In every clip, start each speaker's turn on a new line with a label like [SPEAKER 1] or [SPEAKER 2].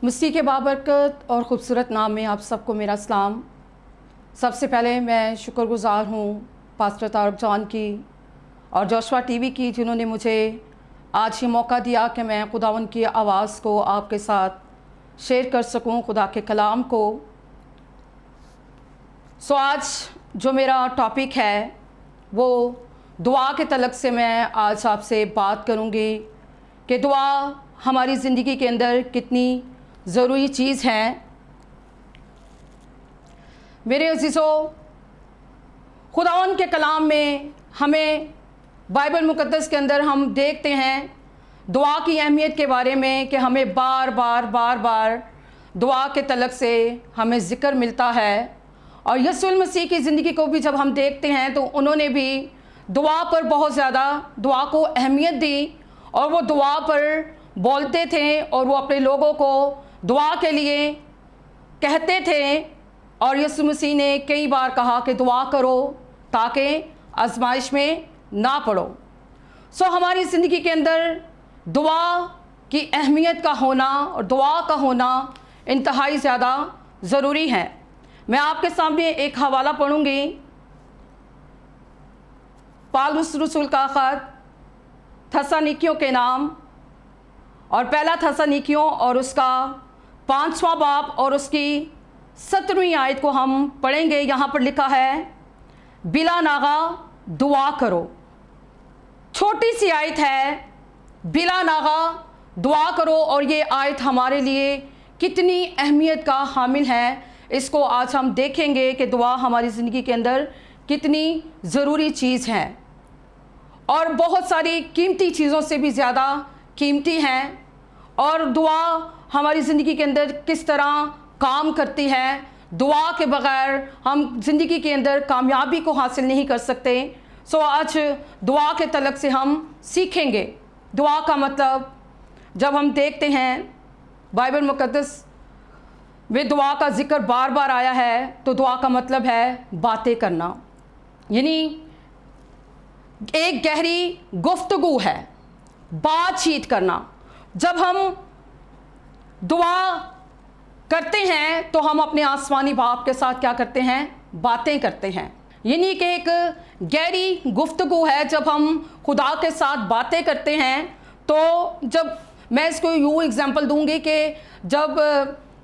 [SPEAKER 1] मसीह के बाबरकत और ख़ूबसूरत नाम में आप सबको मेरा सलाम। सबसे पहले मैं शुक्रगुज़ार हूँ पास्टर तारक जॉन की और जोशुआ टीवी की, जिन्होंने मुझे आज ये मौका दिया कि मैं खुदावंद की आवाज़ को आपके साथ शेयर कर सकूँ, खुदा के कलाम को। आज जो मेरा टॉपिक है वो दुआ के तलक से मैं आज आपसे बात करूँगी कि दुआ हमारी ज़िंदगी के अंदर कितनी ज़रूरी चीज़ है। मेरे अज़ीज़ों, खुदावंद के कलाम में हमें बाइबल मुक़द्दस के अंदर हम देखते हैं दुआ की अहमियत के बारे में कि हमें बार बार दुआ के तलक से हमें ज़िक्र मिलता है। और यीशु मसीह की ज़िंदगी को भी जब हम देखते हैं तो उन्होंने भी दुआ पर बहुत ज़्यादा दुआ को अहमियत दी और वो दुआ पर बोलते थे और वो अपने लोगों को दुआ के लिए कहते थे। और यीशु मसीह ने कई बार कहा कि दुआ करो ताकि आजमाइश में ना पड़ो। हमारी ज़िंदगी के अंदर दुआ की अहमियत का होना और दुआ का होना इंतहाई ज़्यादा ज़रूरी है। मैं आपके सामने एक हवाला पढ़ूंगी, पौलुस रसूल का ख़त थस्सलुनीकियों के नाम, और पहला थस्सलुनीकियों और उसका 5वां बाब और उसकी 17वीं आयत को हम पढ़ेंगे। यहाँ पर लिखा है, बिला नागा दुआ करो। छोटी सी आयत है, बिला नागा दुआ करो, और ये आयत हमारे लिए कितनी अहमियत का हामिल है, इसको आज हम देखेंगे कि दुआ हमारी ज़िंदगी के अंदर कितनी ज़रूरी चीज़ है और बहुत सारी कीमती चीज़ों से भी ज़्यादा कीमती हैं। और दुआ हमारी ज़िंदगी के अंदर किस तरह काम करती है। दुआ के बग़ैर हम ज़िंदगी के अंदर कामयाबी को हासिल नहीं कर सकते। आज दुआ के तलक से हम सीखेंगे दुआ का मतलब। जब हम देखते हैं बाइबल मुक़द्दस में दुआ का ज़िक्र बार बार आया है तो दुआ का मतलब है बातें करना, यानी एक गहरी गुफ्तगू है, बातचीत करना। जब हम दुआ करते हैं तो हम अपने आसमानी बाप के साथ क्या करते हैं, बातें करते हैं, यानी कि एक गहरी गुफ्तगू है। जब हम खुदा के साथ बातें करते हैं तो जब मैं इसको यूँ एग्जांपल दूंगी कि जब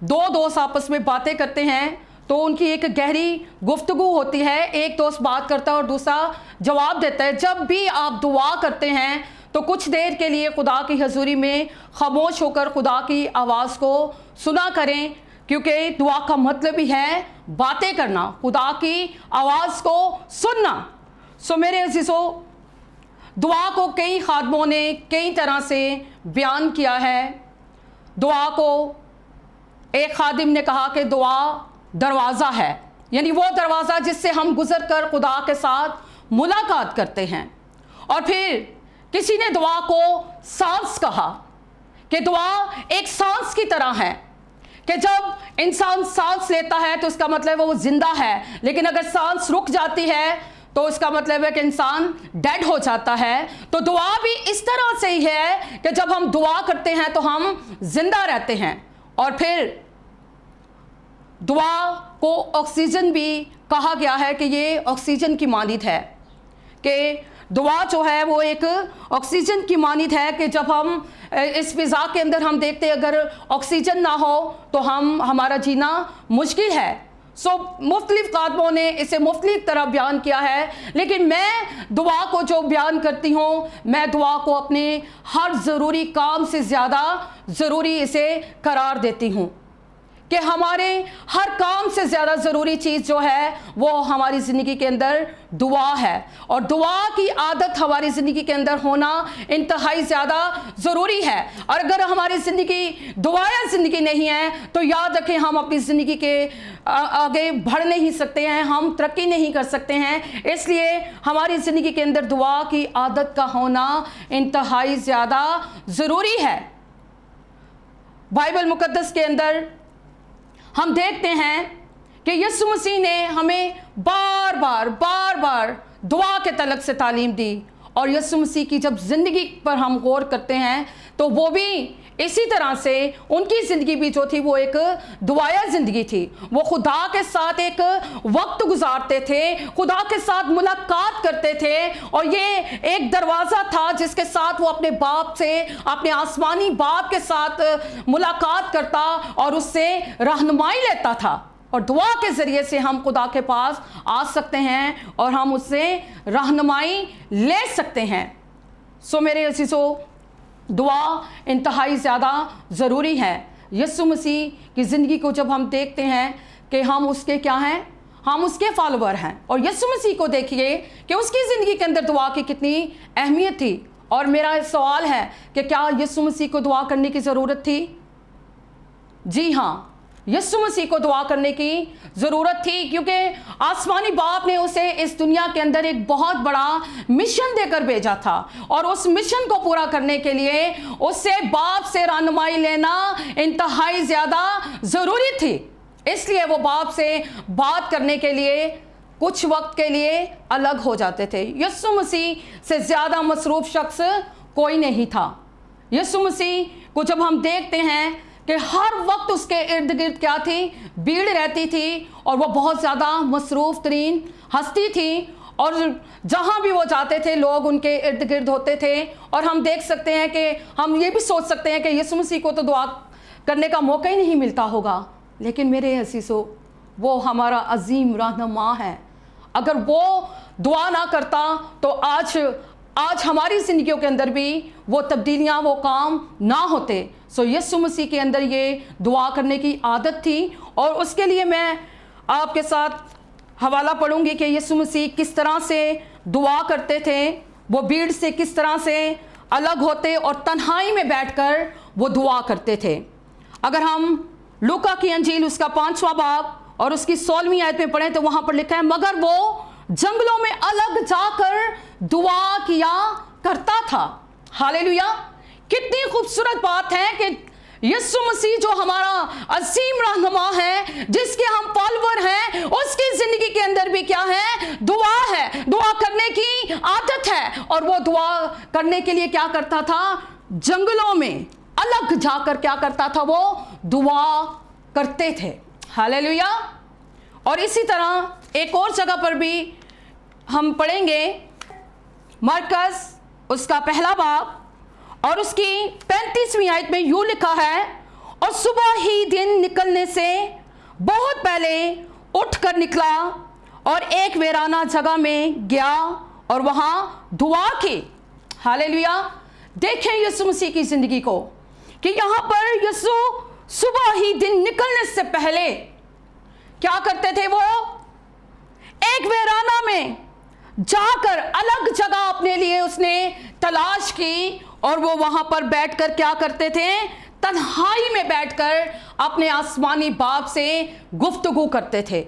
[SPEAKER 1] दो दोस्त आपस में बातें करते हैं तो उनकी एक गहरी गुफ्तगू होती है, एक दोस्त बात करता है और दूसरा जवाब देता है। जब भी आप दुआ करते हैं तो कुछ देर के लिए खुदा की हजूरी में खामोश होकर खुदा की आवाज़ को सुना करें, क्योंकि दुआ का मतलब ही है बातें करना, खुदा की आवाज़ को सुनना। मेरे अज़ीज़ों, दुआ को कई खादमों ने कई तरह से बयान किया है। दुआ को एक खादिम ने कहा कि दुआ दरवाज़ा है, यानी वो दरवाज़ा जिससे हम गुज़र कर खुदा के साथ मुलाकात करते हैं। और फिर किसी ने दुआ को सांस कहा कि दुआ एक सांस की तरह है कि जब इंसान सांस लेता है तो इसका मतलब है वो ज़िंदा है, लेकिन अगर सांस रुक जाती है तो इसका मतलब है कि इंसान डेड हो जाता है। तो दुआ भी इस तरह से ही है कि जब हम दुआ करते हैं तो हम ज़िंदा रहते हैं। और फिर दुआ को ऑक्सीजन भी कहा गया है कि ये ऑक्सीजन की मानित है, कि दुआ जो है वो एक ऑक्सीजन की मानित है कि जब हम इस फ़िज़ा के अंदर हम देखते हैं अगर ऑक्सीजन ना हो तो हमारा जीना मुश्किल है। मुख्तलिफ़ खादमों ने इसे मुख्तलिफ़ तरह बयान किया है, लेकिन मैं दुआ को जो बयान करती हूँ, मैं दुआ को अपने हर ज़रूरी काम से ज़्यादा ज़रूरी इसे करार देती हूँ कि हमारे हर काम से ज़्यादा ज़रूरी चीज़ जो है वो हमारी ज़िंदगी के अंदर दुआ है। और दुआ की आदत हमारी ज़िंदगी के अंदर होना इंतहाई ज़्यादा ज़रूरी है। और अगर हमारी ज़िंदगी दुआया ज़िंदगी नहीं है तो याद रखें हम अपनी ज़िंदगी के आगे बढ़ नहीं सकते हैं, हम तरक्की नहीं कर सकते हैं। इसलिए हमारी ज़िंदगी के अंदर दुआ की आदत का होना इंतहाई ज़्यादा ज़रूरी है। बाइबल मुक़द्दस के अंदर हम देखते हैं कि यीशु मसीह ने हमें बार बार दुआ के तलक से तालीम दी। और यीशु मसीह की जब ज़िंदगी पर हम गौर करते हैं तो वो भी इसी तरह से उनकी ज़िंदगी भी जो थी वो एक दुआया ज़िंदगी थी। वो खुदा के साथ एक वक्त गुजारते थे, खुदा के साथ मुलाकात करते थे, और ये एक दरवाज़ा था जिसके साथ वो अपने बाप से, अपने आसमानी बाप के साथ मुलाकात करता और उससे रहनुमाई लेता था। और दुआ के ज़रिए से हम खुदा के पास आ सकते हैं और हम उससे रहनुमाई ले सकते हैं। सो मेरे अज़ीज़ों, दुआ इंतहाई ज़्यादा ज़रूरी है। यीशु मसीह की ज़िंदगी को जब हम देखते हैं कि हम उसके क्या हैं, हम उसके फॉलोवर हैं, और यीशु मसीह को देखिए कि उसकी ज़िंदगी के अंदर दुआ की कितनी अहमियत थी। और मेरा सवाल है कि क्या यीशु मसीह को दुआ करने की ज़रूरत थी? जी हाँ, यीशु मसीह को दुआ करने की ज़रूरत थी, क्योंकि आसमानी बाप ने उसे इस दुनिया के अंदर एक बहुत बड़ा मिशन देकर भेजा था, और उस मिशन को पूरा करने के लिए उससे बाप से रहनुमाई लेना इंतहाई ज़्यादा ज़रूरी थी। इसलिए वो बाप से बात करने के लिए कुछ वक्त के लिए अलग हो जाते थे। यीशु मसीह से ज़्यादा मसरूफ़ शख्स कोई नहीं था। यीशु मसीह को जब हम देखते हैं कि हर वक्त उसके इर्द गिर्द क्या थी, भीड़ रहती थी, और वो बहुत ज़्यादा मसरूफ़ तरीन हस्ती थी, और जहाँ भी वो जाते थे लोग उनके इर्द गिर्द होते थे। और हम देख सकते हैं कि हम ये भी सोच सकते हैं कि यीशु मसीह को तो दुआ करने का मौका ही नहीं मिलता होगा, लेकिन मेरे अज़ीज़ों, वो हमारा अजीम रहनुमा है। अगर वो दुआ ना करता तो आज हमारी ज़िंदगियों के अंदर भी वो तब्दीलियाँ, वो काम ना होते। सो यीशु मसीह के अंदर ये दुआ करने की आदत थी, और उसके लिए मैं आपके साथ हवाला पढ़ूंगी कि यीशु मसीह किस तरह से दुआ करते थे, वो भीड़ से किस तरह से अलग होते और तन्हाई में बैठकर वो दुआ करते थे। अगर हम लूका की अंजील उसका 5वां बाब और उसकी 16वीं आयत में पढ़ें तो वहाँ पर लिखा है, मगर वो जंगलों में अलग जाकर दुआ किया करता था। हालेलुया! कितनी खूबसूरत बात है कि यीशु मसीह जो हमारा अजीम रहनुमा है, जिसके हम फॉलोवर हैं, उसकी ज़िंदगी के अंदर भी क्या है, दुआ है, दुआ करने की आदत है। और वो दुआ करने के लिए क्या करता था, जंगलों में अलग जाकर क्या करता था, वो दुआ करते थे। हालेलुया! और इसी तरह एक और जगह पर भी हम पढ़ेंगे, मरकस उसका 1 बाब और उसकी 35वीं आयत में यूँ लिखा है, और सुबह ही दिन निकलने से बहुत पहले उठकर निकला और एक वीराना जगह में गया और वहाँ दुआ की। हालेलुया! देखें यीशु मसीह की ज़िंदगी को कि यहाँ पर यीशु सुबह ही दिन निकलने से पहले क्या करते थे, वो एक वीराना में जाकर अलग जगह अपने लिए उसने तलाश की, और वो वहां पर बैठकर क्या करते थे, तन्हाई में बैठकर अपने आसमानी बाप से गुफ्तगू करते थे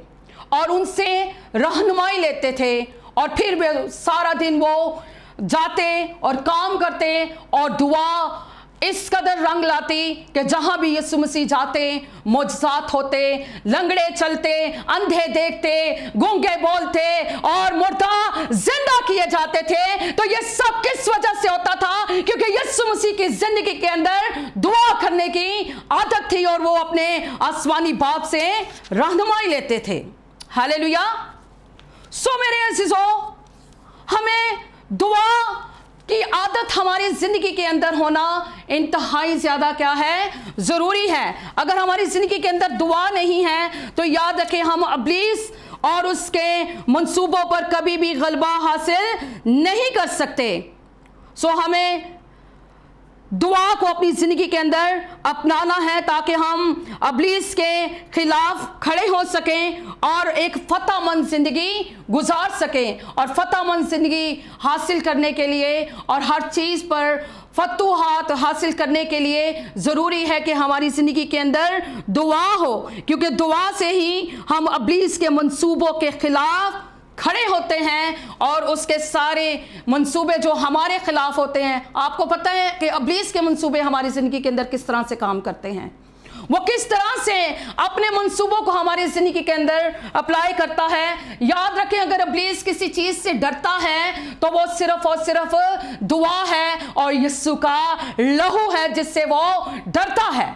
[SPEAKER 1] और उनसे रहनुमाई लेते थे। और फिर वे सारा दिन वो जाते और काम करते, और दुआ इस कदर रंग लाती कि जहां भी यीशु मसीह जाते मोजज़ात होते, लंगड़े चलते, अंधे देखते, गूंगे बोलते और मुर्दा जिंदा किए जाते थे। तो ये सब किस वजह से होता था, क्योंकि यीशु मसीह की जिंदगी के अंदर दुआ करने की आदत थी और वो अपने आसमानी बाप से रहनुमाई लेते थे। हालेलुया! सो मेरे अज़ीज़ों, हमें दुआ की आदत हमारी ज़िंदगी के अंदर होना इंतहाई ज़्यादा क्या है, ज़रूरी है। अगर हमारी ज़िंदगी के अंदर दुआ नहीं है तो याद रखें, हम इब्लीस और उसके मंसूबों पर कभी भी गलबा हासिल नहीं कर सकते। सो हमें दुआ को अपनी ज़िंदगी के अंदर अपनाना है ताकि हम इब्लीस के खिलाफ खड़े हो सकें और एक फतहमंद ज़िंदगी गुजार सकें। और फतहमंद ज़िंदगी हासिल करने के लिए और हर चीज़ पर फतूहात हासिल करने के लिए ज़रूरी है कि हमारी ज़िंदगी के अंदर दुआ हो, क्योंकि दुआ से ही हम इब्लीस के मंसूबों के खिलाफ खड़े होते हैं और उसके सारे मंसूबे जो हमारे खिलाफ होते हैं। आपको पता है कि इब्लीस के मंसूबे हमारी ज़िंदगी के अंदर किस तरह से काम करते हैं। وہ کس طرح سے اپنے منصوبوں کو ہماری زندگی کے اندر اپلائی کرتا ہے. یاد رکھیں اگر ابلیس کسی چیز سے ڈرتا ہے تو وہ صرف اور صرف دعا ہے اور یسوع کا لہو ہے جس سے وہ ڈرتا ہے.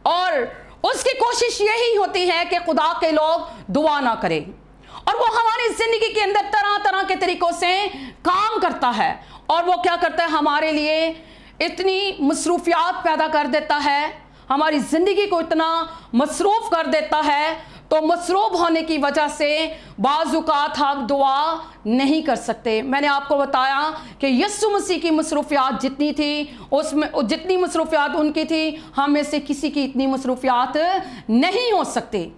[SPEAKER 1] اور اس کی کوشش یہی ہوتی ہے کہ خدا کے لوگ دعا نہ کریں. اور وہ ہماری زندگی کے اندر طرح طرح کے طریقوں سے کام کرتا ہے. اور وہ کیا کرتا ہے؟ ہمارے لیے اتنی مصروفیات پیدا کر دیتا ہے, ہماری زندگی کو اتنا مصروف کر دیتا ہے. تو مصروف ہونے کی وجہ سے بعض اوقات ہم دعا نہیں کر سکتے. میں نے آپ کو بتایا کہ یسوع مسیح کی مصروفیات جتنی تھی, اس میں جتنی مصروفیات ان کی تھی, ہم میں سے کسی کی اتنی مصروفیات نہیں ہو سکتی.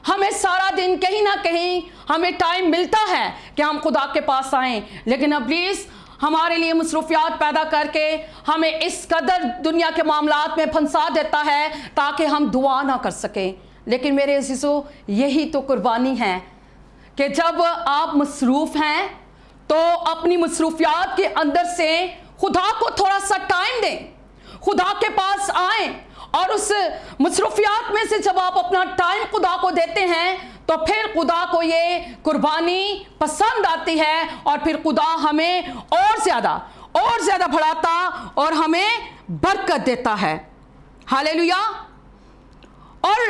[SPEAKER 1] ہمیں سارا دن کہیں نہ کہیں ہمیں ٹائم ملتا ہے کہ ہم خدا کے پاس آئیں, لیکن ابلیس ہمارے لیے مصروفیات پیدا کر کے ہمیں اس قدر دنیا کے معاملات میں پھنسا دیتا ہے تاکہ ہم دعا نہ کر سکیں. لیکن میرے عزیزو, یہی تو قربانی ہے کہ جب آپ مصروف ہیں تو اپنی مصروفیات کے اندر سے خدا کو تھوڑا سا ٹائم دیں, خدا کے پاس آئیں. اور اس مصروفیات میں سے جب آپ اپنا ٹائم خدا کو دیتے ہیں تو پھر خدا کو یہ قربانی پسند آتی ہے, اور پھر خدا ہمیں اور زیادہ بڑھاتا اور ہمیں برکت دیتا ہے. ہاللیلویا. اور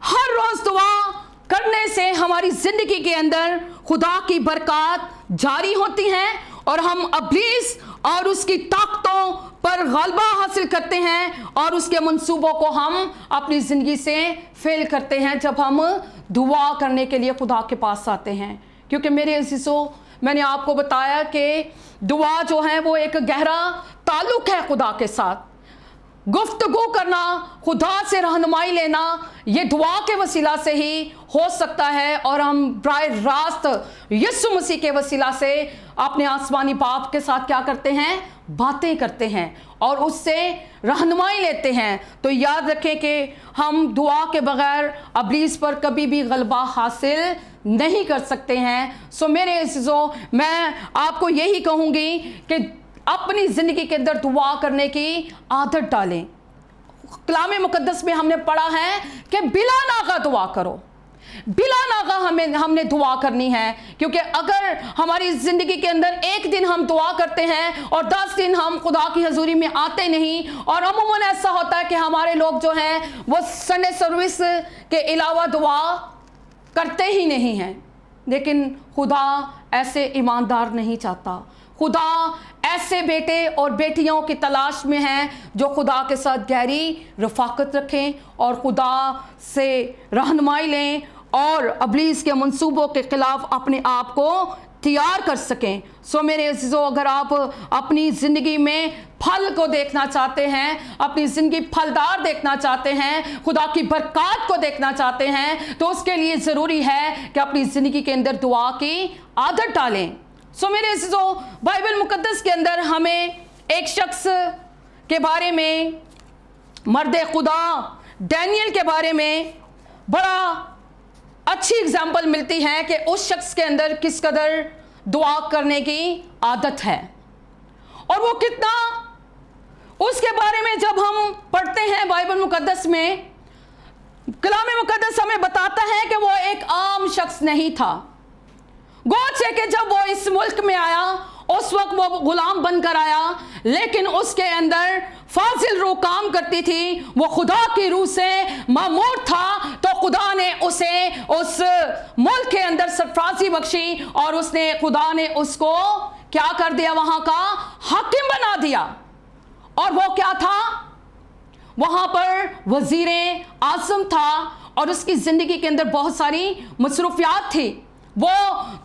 [SPEAKER 1] ہر روز دعا کرنے سے ہماری زندگی کے اندر خدا کی برکات جاری ہوتی ہیں اور ہم ابلیس اور اس کی طاقتوں پر غلبہ حاصل کرتے ہیں اور اس کے منصوبوں کو ہم اپنی زندگی سے فیل کرتے ہیں جب ہم دعا کرنے کے لیے خدا کے پاس آتے ہیں. کیونکہ میرے عزیزو, میں نے آپ کو بتایا کہ دعا جو ہے وہ ایک گہرا تعلق ہے خدا کے ساتھ. گفتگو کرنا, خدا سے رہنمائی لینا, یہ دعا کے وسیلہ سے ہی ہو سکتا ہے. اور ہم براہ راست یسوع مسیح کے وسیلہ سے اپنے آسمانی باپ کے ساتھ کیا کرتے ہیں؟ باتیں کرتے ہیں اور اس سے رہنمائی لیتے ہیں. تو یاد رکھیں کہ ہم دعا کے بغیر ابلیس پر کبھی بھی غلبہ حاصل نہیں کر سکتے ہیں. سو میرے عزیزوں, میں آپ کو یہی کہوں گی کہ اپنی زندگی کے اندر دعا کرنے کی عادت ڈالیں. کلام مقدس میں ہم نے پڑھا ہے کہ بلا ناغہ دعا کرو. بلا ناغہ ہم نے دعا کرنی ہے, کیونکہ اگر ہماری زندگی کے اندر ایک دن ہم دعا کرتے ہیں اور 10 دن ہم خدا کی حضوری میں آتے نہیں, اور عموماً ایسا ہوتا ہے کہ ہمارے لوگ جو ہیں وہ سنڈے سروس کے علاوہ دعا کرتے ہی نہیں ہیں. لیکن خدا ایسے ایماندار نہیں چاہتا. خدا ایسے بیٹے اور بیٹیوں کی تلاش میں ہیں جو خدا کے ساتھ گہری رفاقت رکھیں اور خدا سے رہنمائی لیں اور ابلیس کے منصوبوں کے خلاف اپنے آپ کو تیار کر سکیں. سو میرے عزیزو, اگر آپ اپنی زندگی میں پھل کو دیکھنا چاہتے ہیں, اپنی زندگی پھلدار دیکھنا چاہتے ہیں, خدا کی برکات کو دیکھنا چاہتے ہیں, تو اس کے لیے ضروری ہے کہ اپنی زندگی کے اندر دعا کی عادت ڈالیں. سو میرے عزیزو, بائبل مقدس کے اندر ہمیں ایک شخص کے بارے میں, مرد خدا ڈینیل کے بارے میں بڑا اچھی اگزامپل ملتی ہے کہ اس شخص کے اندر کس قدر دعا کرنے کی عادت ہے اور وہ کتنا, اس کے بارے میں جب ہم پڑھتے ہیں بائبل مقدس میں, کلام مقدس ہمیں بتاتا ہے کہ وہ ایک عام شخص نہیں تھا. گوچہ کہ جب وہ اس ملک میں آیا اس وقت وہ غلام بن کر آیا, لیکن اس کے اندر فاضل روح کام کرتی تھی, وہ خدا کی روح سے معمور تھا. تو خدا نے اسے اس ملک کے اندر سرفرازی بخشی اور خدا نے اس کو کیا کر دیا؟ وہاں کا حاکم بنا دیا. اور وہ کیا تھا؟ وہاں پر وزیر اعظم تھا اور اس کی زندگی کے اندر بہت ساری مصروفیات تھی. وہ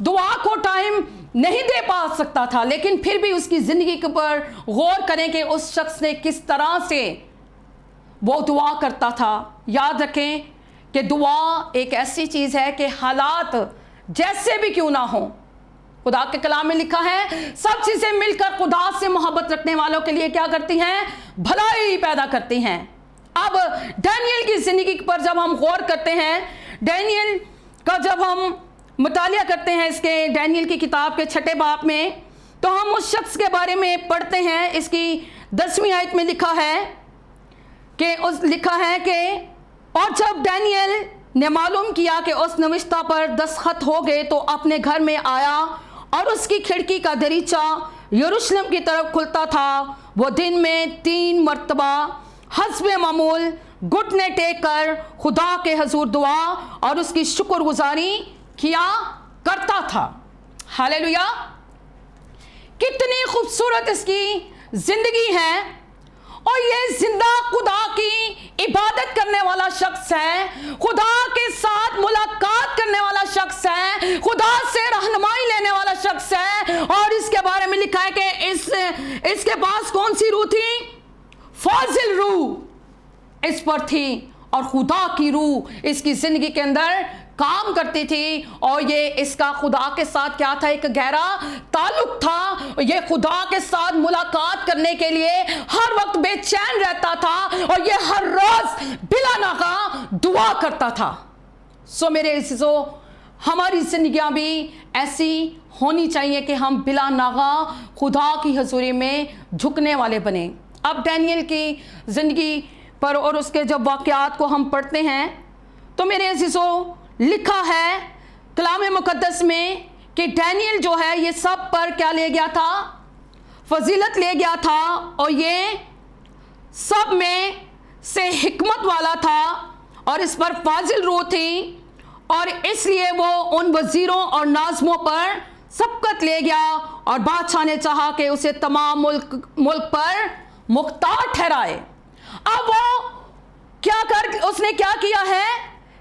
[SPEAKER 1] دعا کو ٹائم نہیں دے پا سکتا تھا, لیکن پھر بھی اس کی زندگی کے پر غور کریں کہ اس شخص نے کس طرح سے وہ دعا کرتا تھا. یاد رکھیں کہ دعا ایک ایسی چیز ہے کہ حالات جیسے بھی کیوں نہ ہوں, خدا کے کلام میں لکھا ہے سب چیزیں مل کر خدا سے محبت رکھنے والوں کے لیے کیا کرتی ہیں؟ بھلائی پیدا کرتی ہیں. اب ڈینیل کی زندگی پر جب ہم غور کرتے ہیں, ڈینیل کا جب ہم مطالعہ کرتے ہیں اس کے ڈینیل کی کتاب کے 6 باب میں, تو ہم اس شخص کے بارے میں پڑھتے ہیں. اس کی 10ویں آیت میں لکھا ہے کہ اس لکھا ہے کہ اور جب ڈینیل نے معلوم کیا کہ اس نوشتہ پر دستخط ہو گئے تو اپنے گھر میں آیا اور اس کی کھڑکی کا دریچہ یروشلم کی طرف کھلتا تھا۔ وہ دن میں 3 مرتبہ حسب معمول گھٹنے ٹیک کر خدا کے حضور دعا اور اس کی شکر گزاری کیا کرتا تھا۔ ہاللیلویا! کتنی خوبصورت اس کی زندگی ہے، اور یہ زندہ خدا کی عبادت کرنے والا شخص ہے، خدا کے ساتھ ملاقات کرنے والا شخص ہے، خدا سے رہنمائی لینے والا شخص ہے۔ اور اس کے بارے میں لکھا ہے کہ اس کے پاس کون سی روح تھی؟ فاضل روح اس پر تھی، اور خدا کی روح اس کی زندگی کے اندر کام کرتی تھی، اور یہ اس کا خدا کے ساتھ کیا تھا؟ ایک گہرا تعلق تھا۔ یہ خدا کے ساتھ ملاقات کرنے کے لیے ہر وقت بے چین رہتا تھا، اور یہ ہر روز بلا ناغہ دعا کرتا تھا۔ سو میرے عزیزو، ہماری زندگیاں بھی ایسی ہونی چاہیے کہ ہم بلا ناغہ خدا کی حضوری میں جھکنے والے بنیں۔ اب ڈینیل کی زندگی پر اور اس کے جب واقعات کو ہم پڑھتے ہیں تو میرے عزیزو لکھا ہے کلام مقدس میں کہ ڈینیل جو ہے یہ سب پر کیا لے گیا تھا؟ فضیلت لے گیا تھا، اور یہ سب میں سے حکمت والا تھا، اور اس پر فاضل روح تھی، اور اس لیے وہ ان وزیروں اور ناظموں پر سبقت لے گیا، اور بادشاہ نے چاہا کہ اسے تمام ملک پر مختار ٹھہرائے۔ اب وہ اس نے کیا کیا ہے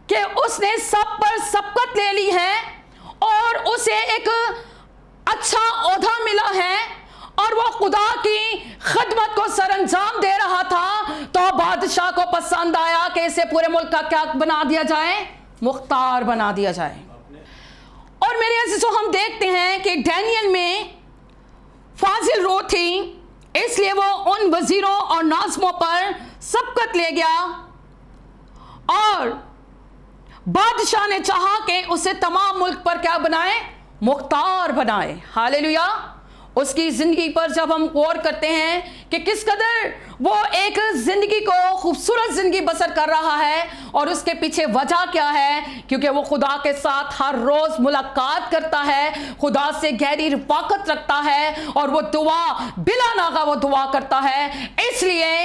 [SPEAKER 1] کہ اس نے سب پر سبقت لے لی ہے، اور اسے ایک اچھا عہدہ ملا ہے، اور وہ خدا کی خدمت کو سر انجام دے رہا تھا۔ تو بادشاہ کو پسند آیا کہ اسے پورے ملک کا کیا بنا دیا جائے؟ مختار بنا دیا جائے۔ اور میرے عزیزو، ہم دیکھتے ہیں کہ ڈینیل میں فاضل روح تھی، اس لیے وہ ان وزیروں اور ناظموں پر سبقت لے گیا، اور بادشاہ نے چاہا کہ اسے تمام ملک پر کیا بنائے؟ مختار بنائے۔ ہاللیلویا! اس کی زندگی پر جب ہم غور کرتے ہیں کہ کس قدر وہ ایک زندگی کو خوبصورت زندگی بسر کر رہا ہے، اور اس کے پیچھے وجہ کیا ہے؟ کیونکہ وہ خدا کے ساتھ ہر روز ملاقات کرتا ہے، خدا سے گہری رفاقت رکھتا ہے، اور وہ دعا بلا ناغہ وہ دعا کرتا ہے، اس لیے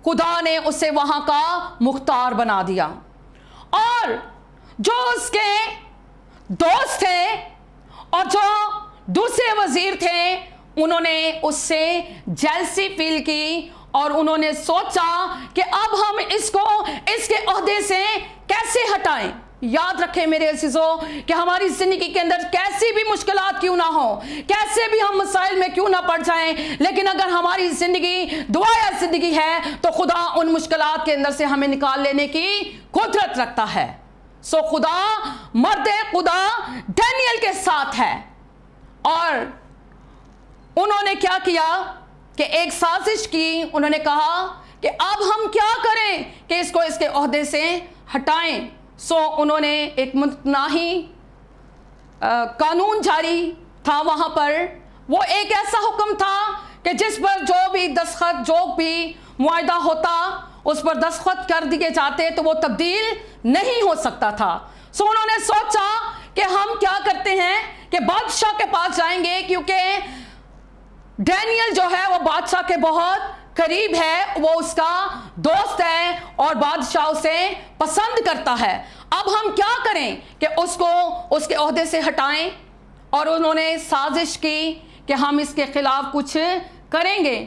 [SPEAKER 1] خدا نے اسے وہاں کا مختار بنا دیا۔ اور جو اس کے دوست تھے اور جو دوسرے وزیر تھے، انہوں نے اس سے جیلسی فیل کی، اور انہوں نے سوچا کہ اب ہم اس کو اس کے عہدے سے کیسے ہٹائیں۔ یاد رکھیں میرے عزیزو کہ ہماری زندگی کے اندر کیسی بھی مشکلات کیوں نہ ہو، کیسے بھی ہم مسائل میں کیوں نہ پڑ جائیں، لیکن اگر ہماری زندگی دعایا زندگی ہے تو خدا ان مشکلات کے اندر سے ہمیں نکال لینے کی قدرت رکھتا ہے۔ سو خدا، مرد خدا ڈینیل کے ساتھ ہے، اور انہوں نے کیا کیا کہ ایک سازش کی۔ انہوں نے کہا کہ اب ہم کیا کریں کہ اس کو اس کے عہدے سے ہٹائیں۔ سو انہوں نے ایک متناہی قانون جاری تھا وہاں پر، وہ ایک ایسا حکم تھا کہ جس پر جو بھی دستخط، جو بھی معاہدہ ہوتا، اس پر دستخط کر دیے جاتے تو وہ تبدیل نہیں ہو سکتا تھا۔ سو انہوں نے سوچا کہ ہم کیا کرتے ہیں کہ بادشاہ کے پاس جائیں گے، کیونکہ ڈینیل جو ہے وہ بادشاہ کے بہت قریب ہے، وہ اس کا دوست ہے، اور بادشاہ اسے پسند کرتا ہے۔ اب ہم کیا کریں کہ اس کو اس کے عہدے سے ہٹائیں، اور انہوں نے سازش کی کہ ہم اس کے خلاف کچھ کریں گے۔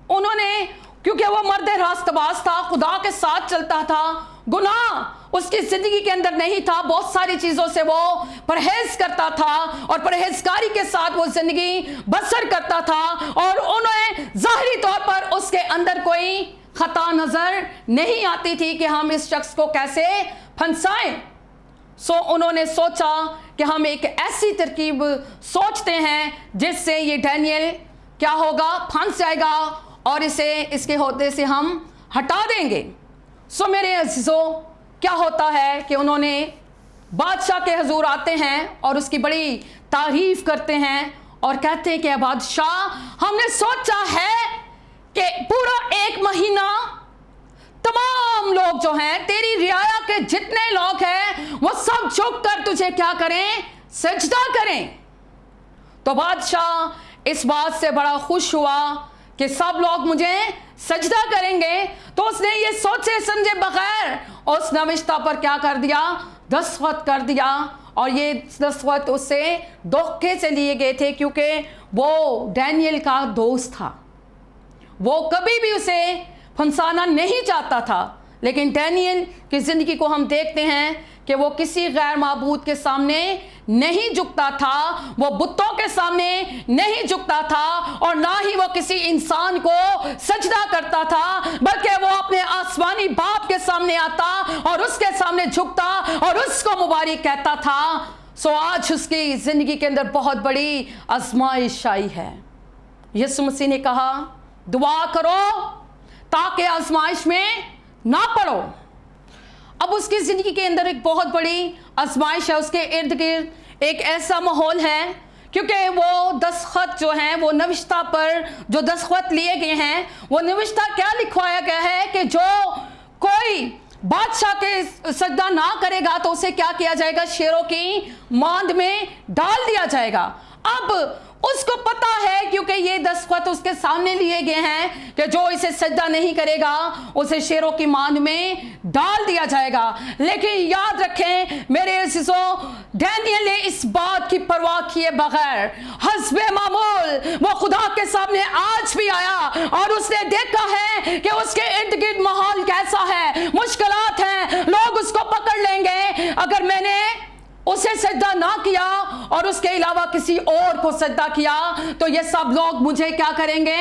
[SPEAKER 1] انہوں نے، کیونکہ وہ مرد راست باز تھا، خدا کے ساتھ چلتا تھا، گناہ اس کی زندگی کے اندر نہیں تھا، بہت ساری چیزوں سے وہ پرہیز کرتا تھا، اور پرہیزگاری کے ساتھ وہ زندگی بسر کرتا تھا، اور انہیں ظاہری طور پر اس کے اندر کوئی خطا نظر نہیں آتی تھی کہ ہم اس شخص کو کیسے پھنسائیں۔ سو انہوں نے سوچا کہ ہم ایک ایسی ترکیب سوچتے ہیں جس سے یہ ڈینیل کیا ہوگا؟ پھنس جائے گا، اور اسے اس کے عہدے سے ہم ہٹا دیں گے۔ سو میرے عزیزو، کیا ہوتا ہے کہ انہوں نے بادشاہ کے حضور آتے ہیں اور اس کی بڑی تعریف کرتے ہیں، اور کہتے ہیں کہ بادشاہ، ہم نے سوچا ہے کہ پورا 1 مہینہ तमाम लोग जो हैं, तेरी रियाया के जितने लोग हैं, वो सब झुक कर तुझे क्या करें? सजदा करें। तो बादशाह इस बात से बड़ा खुश हुआ कि सब लोग मुझे सजदा करेंगे, तो उसने ये सोचे समझे बगैर उस नविश्ता पर क्या कर दिया? दस्तखत कर दिया। और ये दस्तखत उससे धोखे से लिए गए थे, क्योंकि वो डैनियल का दोस्त था, वो कभी भी उसे फंसाना नहीं चाहता था। लेकिन डैनियल की ज़िंदगी को हम देखते हैं कि वो किसी गैर माबूद के सामने नहीं झुकता था, वो बुतों के सामने नहीं झुकता था, और ना ही वो किसी इंसान को सजदा करता था, बल्कि वो अपने आसमानी बाप के सामने आता और उसके सामने झुकता और उसको मुबारक कहता था। सो आज उसकी ज़िंदगी के अंदर बहुत बड़ी आजमाइश आई है। यीशु मसीह ने कहा, दुआ करो ताकि आजमाइश में ना पड़ो। अब उसकी ज़िंदगी के अंदर एक बहुत बड़ी आजमाइश है, उसके इर्द गिर्द एक ऐसा माहौल है, क्योंकि वो दस्तखत जो हैं, वो नविश्ता पर जो दस्तखत लिए गए हैं, वो नविश्ता क्या लिखवाया गया है कि जो कोई बादशाह के सजदा ना करेगा तो उसे क्या किया जाएगा? शेरों की मांद में डाल दिया जाएगा। अब उसको पता है, क्योंकि ये दस्तखत उसके सामने लिए गए हैं, कि जो इसे सजदा नहीं करेगा उसे शेरों की मांद में डाल दिया जाएगा। लेकिन याद रखें मेरे अज़ीज़ों, डैनियल ने इस बात की परवाह किए बगैर हस्बे मामूल वो खुदा के सामने आज भी आया, और उसने देखा है कि उसके इर्द गिर्द माहौल कैसा है, मुश्किलात हैं, लोग उसको पकड़ लेंगे। अगर मैंने उसे सजदा ना किया और उसके अलावा किसी और को सजदा किया तो ये सब लोग मुझे क्या करेंगे?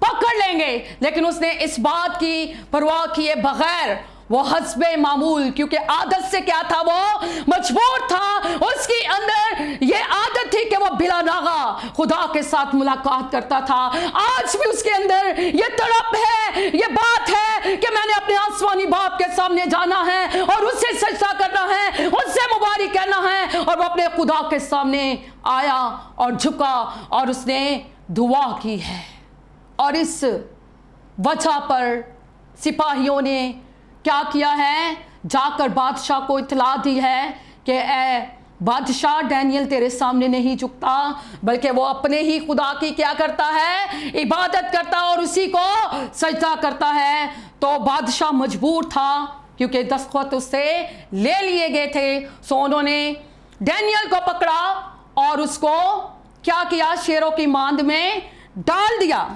[SPEAKER 1] पकड़ लेंगे। लेकिन उसने इस बात की परवाह किए बगैर वो हस्बे मामूल, क्योंकि आदत से क्या था, वो मजबूर था, उसकी अंदर ये आदत थी कि वो बिला नागा खुदा के साथ मुलाकात करता था। आज भी उसके अंदर ये तड़प है, ये बात है कि मैंने अपने आसमानी बाप के सामने जाना है और उससे सजदा करना है, उससे मुबारक कहना है। और वो अपने खुदा के सामने आया और झुका और उसने दुआ की है। और इस वजह पर सिपाहियों ने क्या किया है? जाकर बादशाह को इत्तला दी है कि ए बादशाह, डैनियल तेरे सामने नहीं झुकता, बल्कि वो अपने ही खुदा की क्या करता है? इबादत करता और उसी को सजदा करता है। तो बादशाह मजबूर था, क्योंकि दस्तखत उससे ले लिए गए थे। सो उन्होंने डैनियल को पकड़ा और उसको क्या किया? शेरों की मांद में डाल दिया।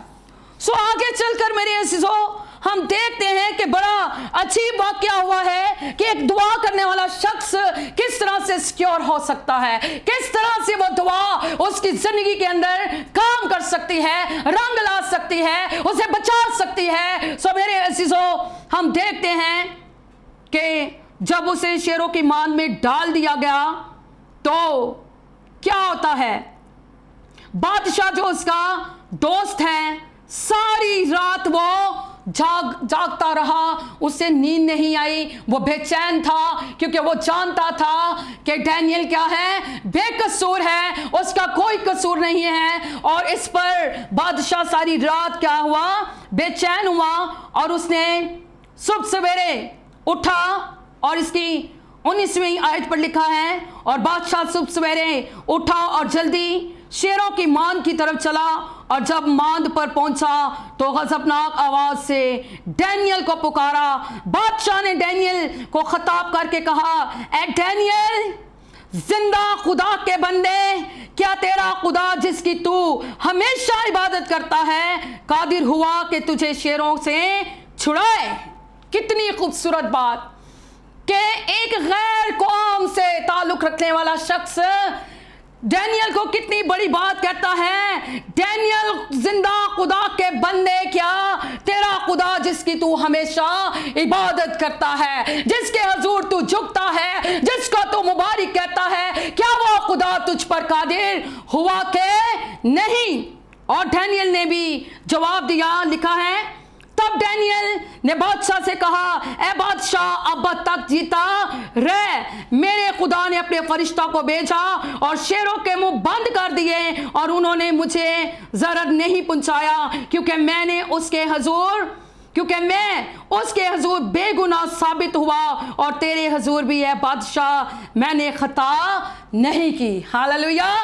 [SPEAKER 1] सो आगे चलकर मेरे अज़ीज़ों हम देखते हैं कि बड़ा अजीब वाक़या हुआ है कि एक दुआ करने वाला शख्स किस तरह से सिक्योर हो सकता है, किस तरह से वो दुआ उसकी ज़िंदगी के अंदर काम कर सकती है, रंग ला सकती है, उसे बचा सकती है। सो मेरे अज़ीज़ों हम देखते हैं कि जब उसे शेरों की मांद में डाल दिया गया तो क्या होता है? बादशाह जो उसका दोस्त है, सारी रात वो जागता रहा, उसे नींद नहीं आई, वो बेचैन था, क्योंकि वो जानता था कि डैनियल क्या है? बेकसूर है, उसका कोई कसूर नहीं है। और इस पर बादशाह सारी रात क्या हुआ? बेचैन हुआ। और उसने सुबह सवेरे उठा, और इसकी 19वीं आयत पर लिखा है, और बादशाह सुबह सवेरे उठा और जल्दी शेरों की मांद की तरफ चला, और जब मांद पर पहुंचा तो गजबनाक आवाज से डैनियल को पुकारा। बादशाह ने डैनियल को खिताब करके कहा, ए डैनियल, जिंदा खुदा के बंदे, क्या तेरा खुदा जिसकी तू हमेशा इबादत करता है कादिर हुआ कि तुझे शेरों से छुड़ाए? कितनी खूबसूरत बात कि एक गैर कौम से ताल्लुक रखने वाला शख्स डैनियल को कितनी बड़ी बात कहता है, डैनियल जिंदा खुदा के बंदे, क्या तेरा खुदा जिसकी तू हमेशा इबादत करता है, जिसके हजूर तू झुकता है, जिसका तू मुबारक कहता है, क्या वो खुदा तुझ पर कादिर हुआ के नहीं? और डैनियल ने भी जवाब दिया, लिखा है, तब डैनियल ने बादशाह से कहा, ए बादशाह, अब तक जीता रह, मेरे खुदा ने अपने फरिश्ता को भेजा और शेरों के मुंह बंद कर दिए, और उन्होंने मुझे जरर नहीं पहुंचाया, क्योंकि मैंने उसके हजूर क्योंकि मैं उसके हजूर बेगुनाह साबित हुआ और तेरे हजूर भी है बादशाह, मैंने खता नहीं की। हालेलुया।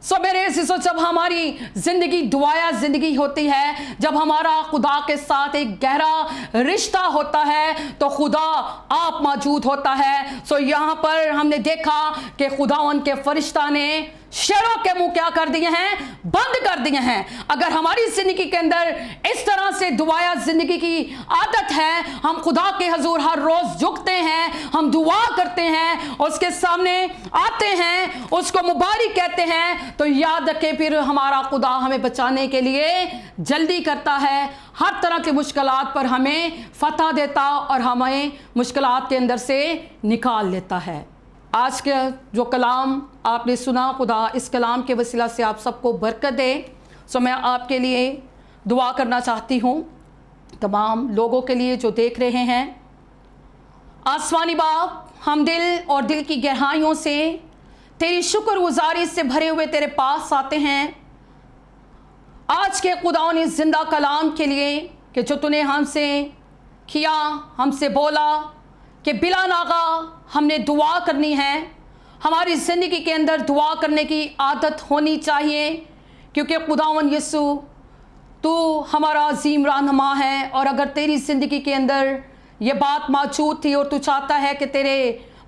[SPEAKER 1] सो मेरे अज़ीज़ों, जब हमारी ज़िंदगी दुआया ज़िंदगी होती है, जब हमारा खुदा के साथ एक गहरा रिश्ता होता है, तो खुदा आप मौजूद होता है। सो यहाँ पर हमने देखा कि खुदावन के फरिश्ता ने शेरों के मुंह क्या कर दिए हैं? बंद कर दिए हैं। अगर हमारी जिंदगी के अंदर इस तरह से दुआया जिंदगी की आदत है, हम खुदा के हजूर हर रोज झुकते हैं, हम दुआ करते हैं, उसके सामने आते हैं, उसको मुबारक कहते हैं, तो याद रखें फिर हमारा खुदा हमें बचाने के लिए जल्दी करता है, हर तरह की मुश्किलात पर हमें फतह देता और हमें मुश्किलात के अंदर से निकाल लेता है। आज के जो कलाम आपने सुना, खुदा इस कलाम के वसीला से आप सबको बरकत दे। सो मैं आपके लिए दुआ करना चाहती हूँ, तमाम लोगों के लिए जो देख रहे हैं। आसमानी बाप, हम दिल और दिल की गहराइयों से तेरी शुक्रगुजारी से भरे हुए तेरे पास आते हैं आज के खुदावंद इस जिंदा कलाम के लिए कि जो तूने हमसे किया, हमसे बोला कि बिला नागा हमने दुआ करनी है। हमारी ज़िंदगी के अंदर दुआ करने की आदत होनी चाहिए, क्योंकि खुदावंद यीशु तू हमारा अजीम रहनुमा है। और अगर तेरी ज़िंदगी के अंदर ये बात मौजूद थी और तू चाहता है कि तेरे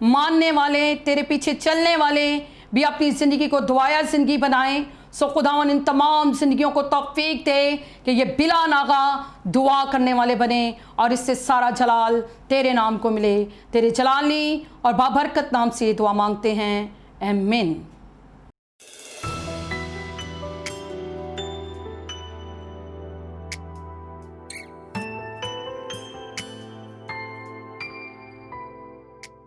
[SPEAKER 1] मानने वाले, तेरे पीछे चलने वाले भी अपनी ज़िंदगी को दुआया ज़िंदगी बनाएं, सो खुदावन इन तमाम ज़िंदगियों को तौफीक दे कि ये बिला नागा दुआ करने वाले बने और इससे सारा जलाल तेरे नाम को मिले। तेरे जलाली और बाबरकत नाम से ये दुआ मांगते हैं, आमीन।